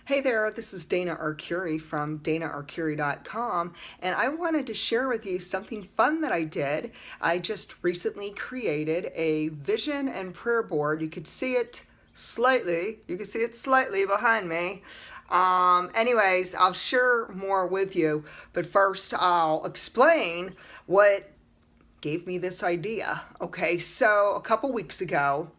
Hey there, this is Dana Arcuri from danaarcuri.com, and I wanted to share with you something fun that I did. I just recently created a vision and prayer board. You could see it slightly. You can see it slightly behind me. Anyways, I'll share more with you, but first I'll explain what gave me this idea. Okay, so a couple weeks ago,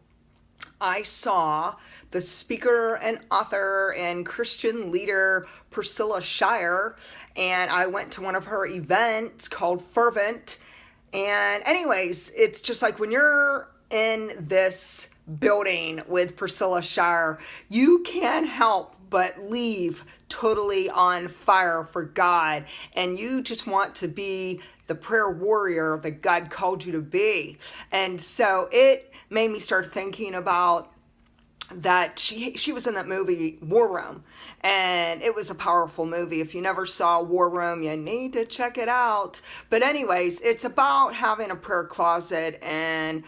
I saw the speaker and author and Christian leader Priscilla Shirer, and I went to one of her events called Fervent. And, anyways, it's just like when you're in this building with Priscilla Shirer, you can't help but leave totally on fire for God, and you just want to be the prayer warrior that God called you to be. And so it made me start thinking about that she was in that movie War Room, and it was a powerful movie. If you never saw War Room, you need to check it out. But anyways, it's about having a prayer closet and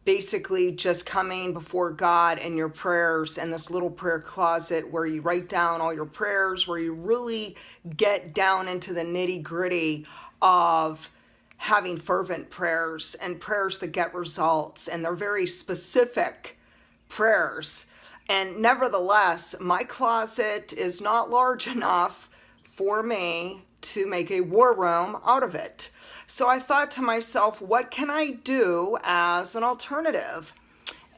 basically just coming before God in your prayers in this little prayer closet where you write down all your prayers, where you really get down into the nitty-gritty of having fervent prayers and prayers that get results, and they're very specific prayers. And nevertheless, my closet is not large enough for me to make a war room out of it. So I thought to myself, what can I do as an alternative?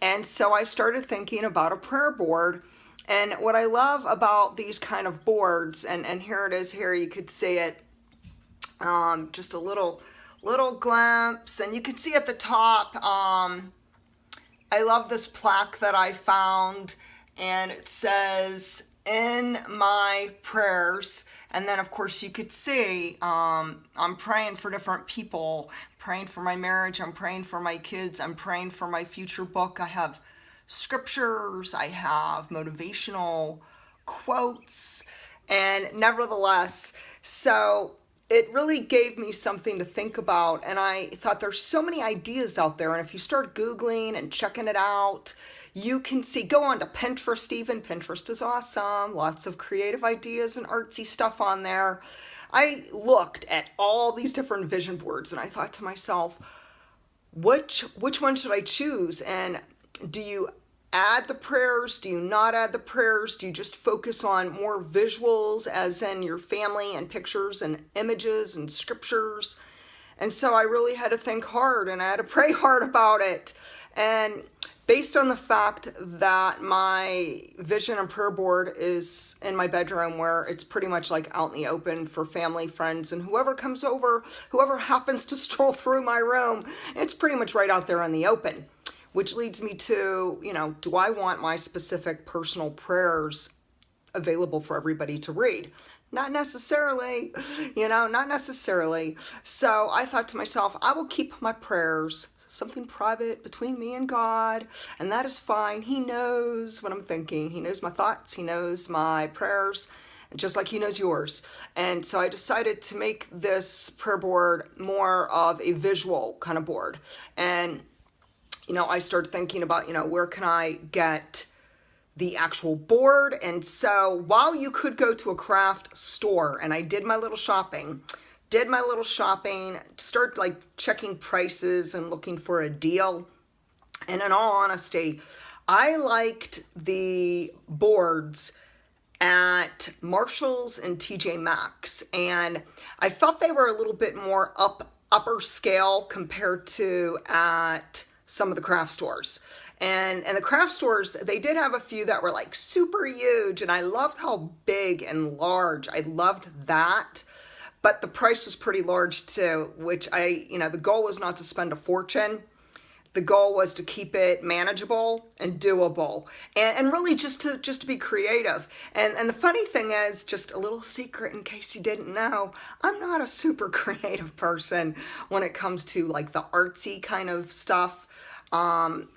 And so I started thinking about a prayer board. And what I love about these kind of boards, and here it is here, you could see it, just a little glimpse, and you can see at the top, I love this plaque that I found, and it says, "In my prayers." And then, of course, you could see I'm praying for different people, praying for my marriage, I'm praying for my kids, I'm praying for my future book. I have scriptures, I have motivational quotes, and nevertheless, so it really gave me something to think about, and I thought there's so many ideas out there, and if you start Googling and checking it out, you can see, go on to Pinterest even. Pinterest is awesome. Lots of creative ideas and artsy stuff on there. I looked at all these different vision boards, and I thought to myself, which one should I choose? And do you add the prayers? Do you not add the prayers? Do you just focus on more visuals, as in your family and pictures and images and scriptures? And so I really had to think hard, and I had to pray hard about it. And based on the fact that my vision and prayer board is in my bedroom, where it's pretty much like out in the open for family, friends, and whoever comes over, whoever happens to stroll through my room, it's pretty much right out there in the open. Which leads me to, do I want my specific personal prayers available for everybody to read? Not necessarily, not necessarily. So I thought to myself, I will keep my prayers something private between me and God, and that is fine. He knows what I'm thinking. He knows my thoughts. He knows my prayers, just like he knows yours. And so I decided to make this prayer board more of a visual kind of board. And I started thinking about, where can I get the actual board? And so while you could go to a craft store, and I did my little shopping, start like checking prices and looking for a deal. And in all honesty, I liked the boards at Marshall's and TJ Maxx, and I felt they were a little bit more upper scale compared to at some of the craft stores. And the craft stores, they did have a few that were like super huge, and I loved how big and large. I loved that. But the price was pretty large too, which the goal was not to spend a fortune. The goal was to keep it manageable and doable, and really just to be creative. And the funny thing is, just a little secret in case you didn't know, I'm not a super creative person when it comes to like the artsy kind of stuff. I'm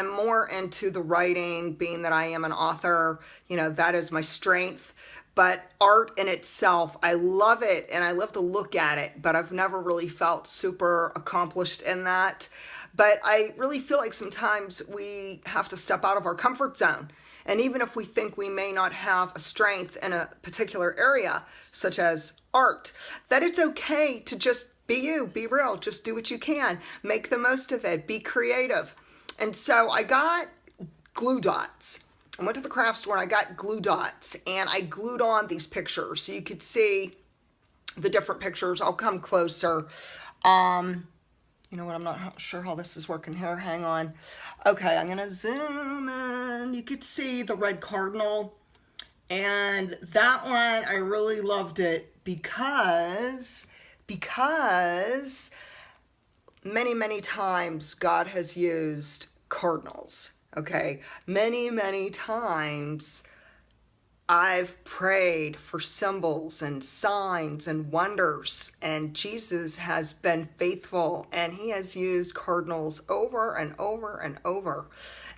more into the writing, being that I am an author, that is my strength. But art in itself, I love it, and I love to look at it, but I've never really felt super accomplished in that. But I really feel like sometimes we have to step out of our comfort zone And even if we think we may not have a strength in a particular area, such as art, that it's okay to just be you, be real, just do what you can, make the most of it, be creative. And so I got glue dots. I went to the craft store and I got glue dots, and I glued on these pictures so you could see the different pictures. I'll come closer. You know what, I'm not sure how this is working here. Hang on. Okay, I'm gonna zoom in. You could see the red cardinal. And that one, I really loved it because many times God has used cardinals, okay? Many times I've prayed for symbols and signs and wonders, and Jesus has been faithful, and he has used cardinals over and over,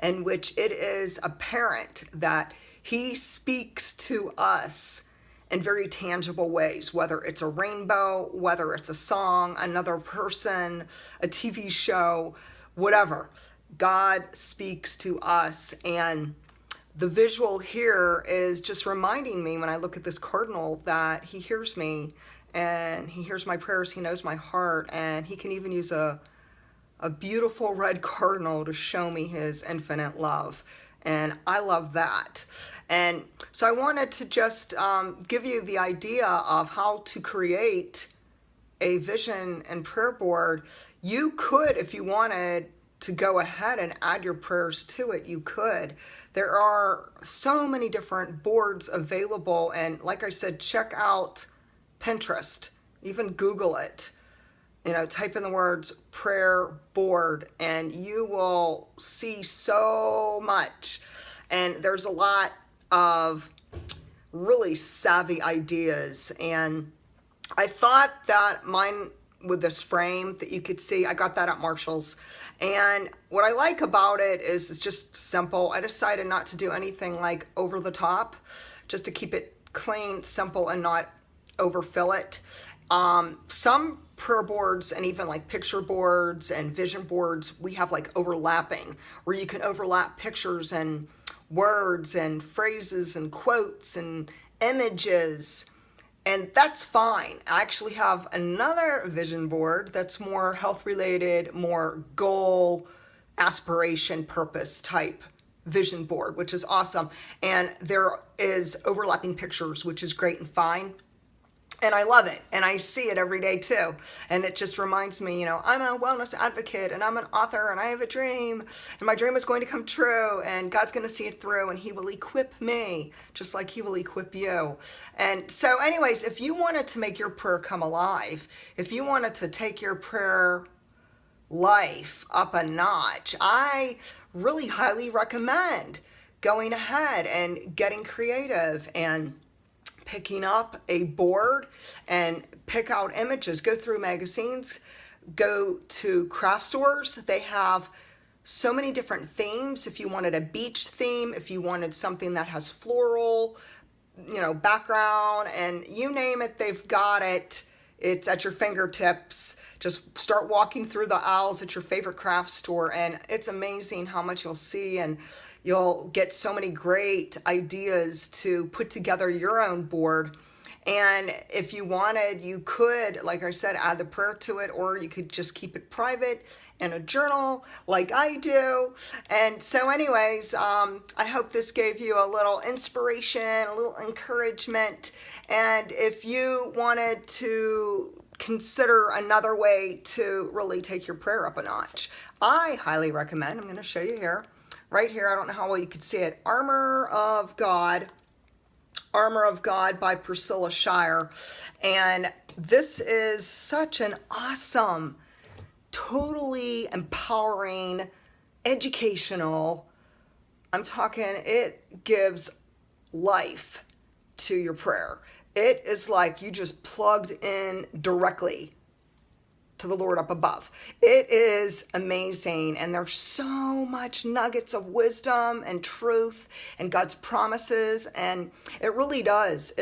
in which it is apparent that he speaks to us in very tangible ways, whether it's a rainbow, whether it's a song, another person, a TV show, whatever. God speaks to us, and the visual here is just reminding me when I look at this cardinal that he hears me and he hears my prayers, he knows my heart, and he can even use a beautiful red cardinal to show me his infinite love. And I love that. And so I wanted to just give you the idea of how to create a vision and prayer board. You could, if you wanted to go ahead and add your prayers to it, you could. There are so many different boards available, and like I said, check out Pinterest, even Google it. You know, type in the words prayer board and you will see so much. And there's a lot of really savvy ideas. And I thought that mine with this frame that you could see, I got that at Marshall's. And what I like about it is it's just simple. I decided not to do anything like over the top, just to keep it clean, simple, and not overfill it. Some prayer boards and even like picture boards and vision boards, we have like overlapping, where you can overlap pictures and words and phrases and quotes and images. And that's fine. I actually have another vision board that's more health related, more goal, aspiration, purpose type vision board, which is awesome. And there is overlapping pictures, which is great and fine. And I love it. And I see it every day too. And it just reminds me, you know, I'm a wellness advocate and I'm an author and I have a dream and my dream is going to come true and God's going to see it through and he will equip me just like he will equip you. And so anyways, if you wanted to make your prayer come alive, if you wanted to take your prayer life up a notch, I really highly recommend going ahead and getting creative and picking up a board and pick out images. Go through magazines, go to craft stores. They have so many different themes. If you wanted a beach theme, if you wanted something that has floral, you know, background, and you name it, they've got it. It's at your fingertips. Just start walking through the aisles at your favorite craft store, and it's amazing how much you'll see, and you'll get so many great ideas to put together your own board. And if you wanted, you could, like I said, add the prayer to it, or you could just keep it private in a journal like I do. And so anyways, I hope this gave you a little inspiration, a little encouragement. And if you wanted to consider another way to really take your prayer up a notch, I highly recommend, I'm going to show you here, right here, I don't know how well you could see it, Armor of God by Priscilla Shire. And this is such an awesome, totally empowering, educational, I'm talking, it gives life to your prayer. It is like you just plugged in directly to the Lord up above. It is amazing, and there's so much nuggets of wisdom and truth and God's promises, and it really does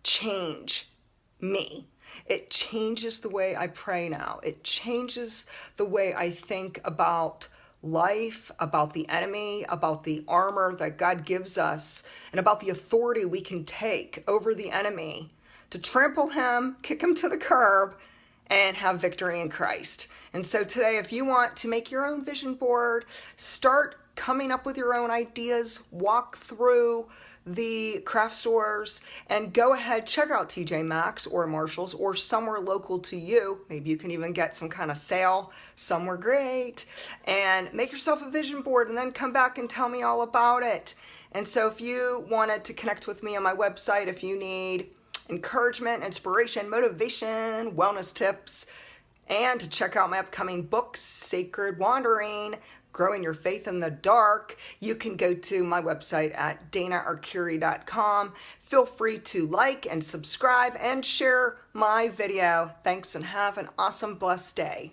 change me. It changes the way I pray now. It changes the way I think about life, about the enemy, about the armor that God gives us, and about the authority we can take over the enemy to trample him, kick him to the curb, and have victory in Christ. And so today, if you want to make your own vision board, start coming up with your own ideas, walk through the craft stores, and go ahead, check out TJ Maxx or Marshall's or somewhere local to you. Maybe you can even get some kind of sale somewhere great, and make yourself a vision board and then come back and tell me all about it. And so if you wanted to connect with me on my website, if you need encouragement, inspiration, motivation, wellness tips, and to check out my upcoming books, Sacred Wandering, Growing Your Faith in the Dark, you can go to my website at danaarcuri.com. Feel free to like and subscribe and share my video. Thanks and have an awesome, blessed day.